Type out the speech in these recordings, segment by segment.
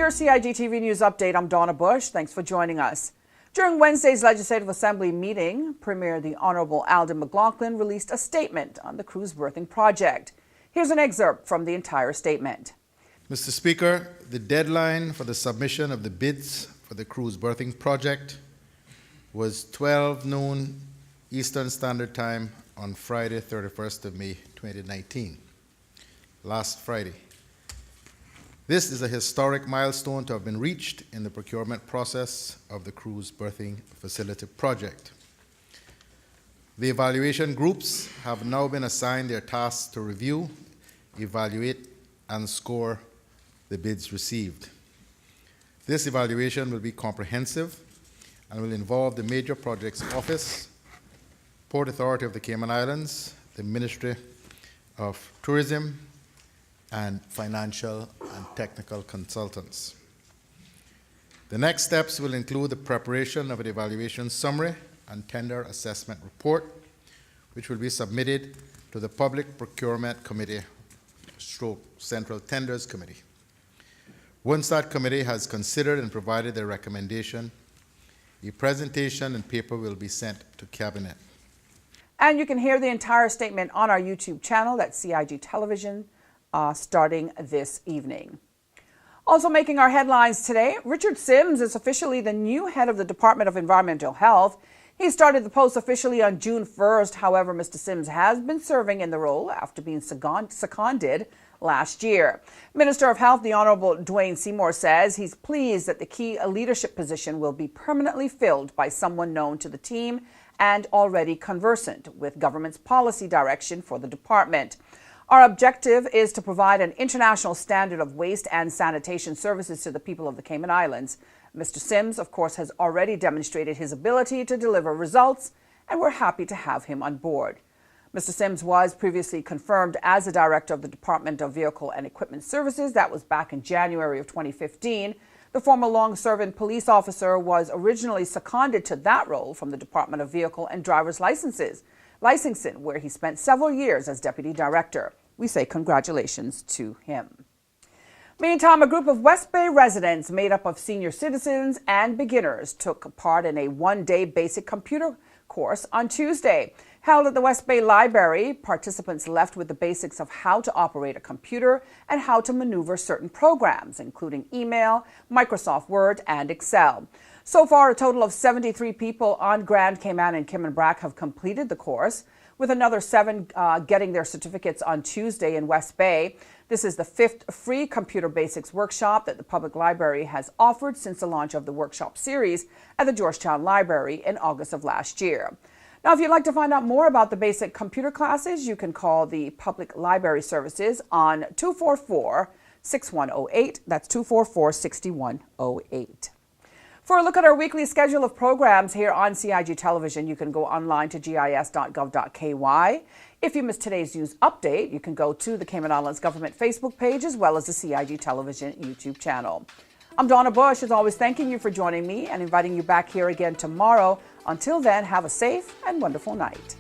your CIGTV News Update. I'm Donna Bush. Thanks for joining us. During Wednesday's Legislative Assembly meeting, Premier the Honorable Alden McLaughlin released a statement on the cruise berthing project. Here's an excerpt from the entire statement. Mr. Speaker, the deadline for the submission of the bids for the cruise berthing project was 12 noon Eastern Standard Time on Friday, 31st of May, 2019, last Friday. This is a historic milestone to have been reached in the procurement process of the cruise berthing facility project. The evaluation groups have now been assigned their tasks to review, evaluate, and score the bids received. This evaluation will be comprehensive and will involve the Major Projects Office, Port Authority of the Cayman Islands, the Ministry of Tourism, and financial and technical consultants. The next steps will include the preparation of an evaluation summary and tender assessment report, which will be submitted to the Public Procurement Committee / Central Tenders Committee. Once that committee has considered and provided their recommendation, a presentation and paper will be sent to Cabinet. And you can hear the entire statement on our YouTube channel, that's CIG Television, starting this evening. Also making our headlines today, Richard Sims is officially the new head of the Department of Environmental Health. He started the post officially on June 1st. However, Mr. Sims has been serving in the role after being seconded last year. Minister of Health, the Honorable Dwayne Seymour, says he's pleased that the key leadership position will be permanently filled by someone known to the team and already conversant with government's policy direction for the department. Our objective is to provide an international standard of waste and sanitation services to the people of the Cayman Islands. Mr. Sims, of course, has already demonstrated his ability to deliver results, and we're happy to have him on board. Mr. Sims was previously confirmed as the director of the Department of Vehicle and Equipment Services. That was back in January of 2015. The former long-serving police officer was originally seconded to that role from the Department of Vehicle and Driver's Licensing, where he spent several years as deputy director. We say congratulations to him. Meantime, a group of West Bay residents made up of senior citizens and beginners took part in a one-day basic computer course on Tuesday. Held at the West Bay Library, participants left with the basics of how to operate a computer and how to maneuver certain programs, including email, Microsoft Word, and Excel. So far, a total of 73 people on Grand Cayman and Cayman Brac have completed the course, with another 7 getting their certificates on Tuesday in West Bay. This is the 5th free computer basics workshop that the public library has offered since the launch of the workshop series at the Georgetown Library in August of last year. Now, if you'd like to find out more about the basic computer classes, you can call the Public Library Services on 244-6108. That's 244-6108. For a look at our weekly schedule of programs here on CIG Television, you can go online to gis.gov.ky. If you missed today's news update, you can go to the Cayman Islands Government Facebook page as well as the CIG Television YouTube channel. I'm Donna Bush, as always, thanking you for joining me and inviting you back here again tomorrow. Until then, have a safe and wonderful night.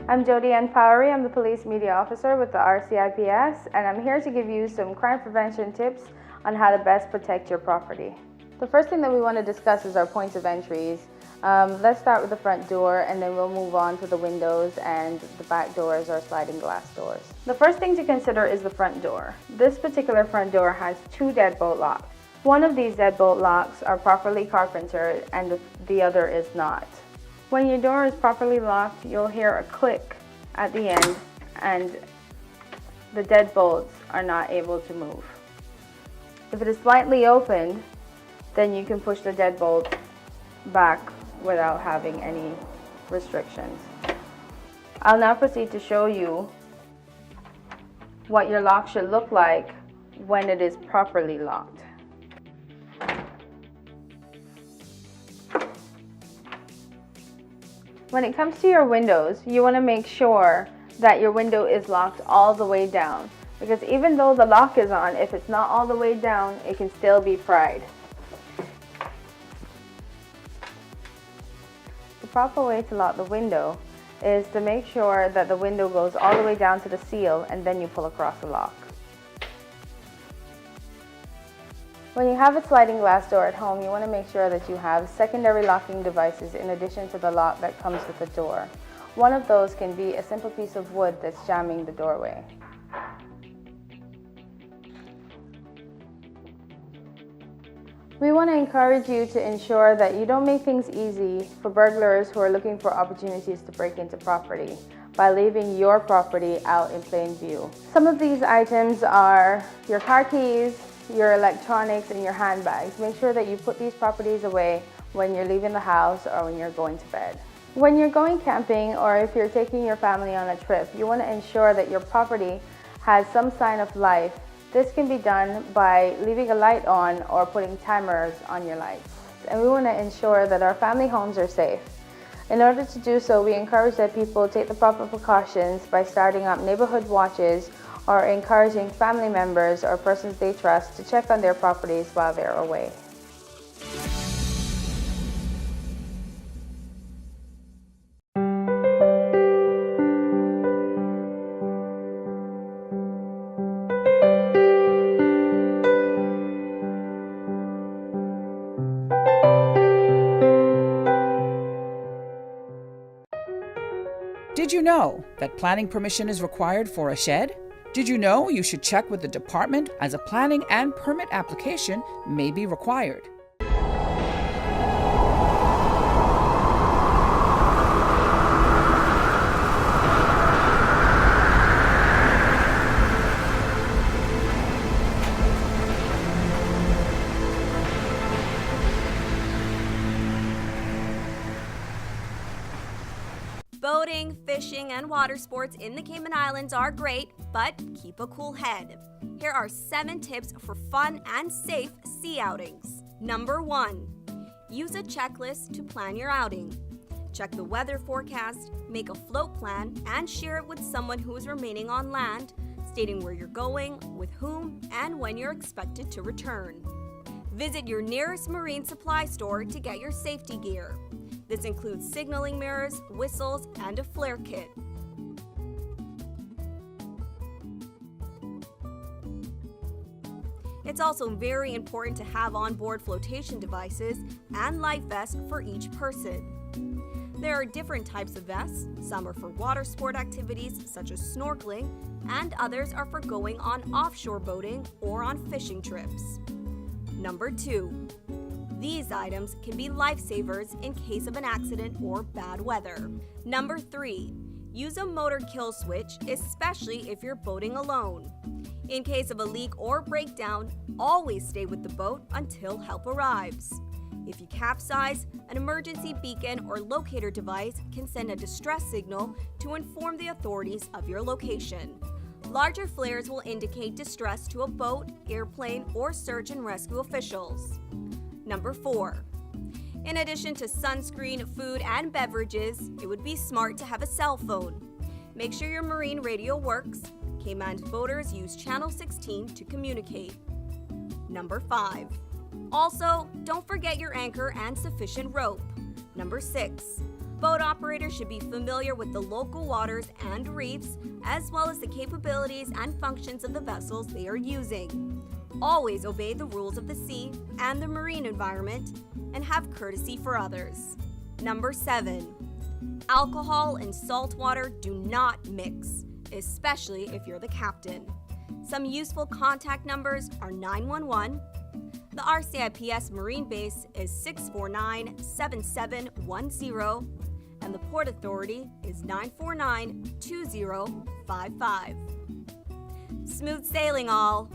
I'm Jody Ann Powery. I'm the Police Media Officer with the RCIPS, and I'm here to give you some crime prevention tips on how to best protect your property. The first thing that we want to discuss is our points of entries. Let's start with the front door, and then we'll move on to the windows and the back doors or sliding glass doors. The first thing to consider is the front door. This particular front door has 2 deadbolt locks. One of these deadbolt locks are properly carpentered and the other is not. When your door is properly locked, you'll hear a click at the end and the deadbolts are not able to move. If it is slightly opened, then you can push the deadbolt back without having any restrictions. I'll now proceed to show you what your lock should look like when it is properly locked. When it comes to your windows, you want to make sure that your window is locked all the way down, because even though the lock is on, if it's not all the way down, it can still be pried. The proper way to lock the window is to make sure that the window goes all the way down to the seal and then you pull across the lock. When you have a sliding glass door at home, you want to make sure that you have secondary locking devices in addition to the lock that comes with the door. One of those can be a simple piece of wood that's jamming the doorway. We want to encourage you to ensure that you don't make things easy for burglars who are looking for opportunities to break into property by leaving your property out in plain view. Some of these items are your car keys, your electronics, and your handbags. Make sure that you put these properties away when you're leaving the house or when you're going to bed. When you're going camping or if you're taking your family on a trip, you want to ensure that your property has some sign of life. This can be done by leaving a light on or putting timers on your lights. And we want to ensure that our family homes are safe. In order to do so, we encourage that people take the proper precautions by starting up neighborhood watches or encouraging family members or persons they trust to check on their properties while they're away. Did you know that planning permission is required for a shed? Did you know you should check with the department as a planning and permit application may be required? Boating, fishing, and water sports in the Cayman Islands are great, but keep a cool head. Here are 7 tips for fun and safe sea outings. Number 1. Use a checklist to plan your outing. Check the weather forecast, make a float plan, and share it with someone who is remaining on land, stating where you're going, with whom, and when you're expected to return. Visit your nearest marine supply store to get your safety gear. This includes signaling mirrors, whistles, and a flare kit. It's also very important to have onboard flotation devices and life vests for each person. There are different types of vests. Some are for water sport activities such as snorkeling, and others are for going on offshore boating or on fishing trips. Number 2. These items can be lifesavers in case of an accident or bad weather. Number 3. Use a motor kill switch, especially if you're boating alone. In case of a leak or breakdown, always stay with the boat until help arrives. If you capsize, an emergency beacon or locator device can send a distress signal to inform the authorities of your location. Larger flares will indicate distress to a boat, airplane, or search and rescue officials. Number 4. In addition to sunscreen, food, and beverages, it would be smart to have a cell phone. Make sure your marine radio works. Cayman boaters use channel 16 to communicate. Number 5. Also, don't forget your anchor and sufficient rope. Number 6. Boat operators should be familiar with the local waters and reefs, as well as the capabilities and functions of the vessels they are using. Always obey the rules of the sea and the marine environment, and have courtesy for others. Number 7. Alcohol and salt water do not mix, especially if you're the captain. Some useful contact numbers are 911. The RCIPS Marine Base is 649-7710, and the Port Authority is 949-2055. Smooth sailing, all!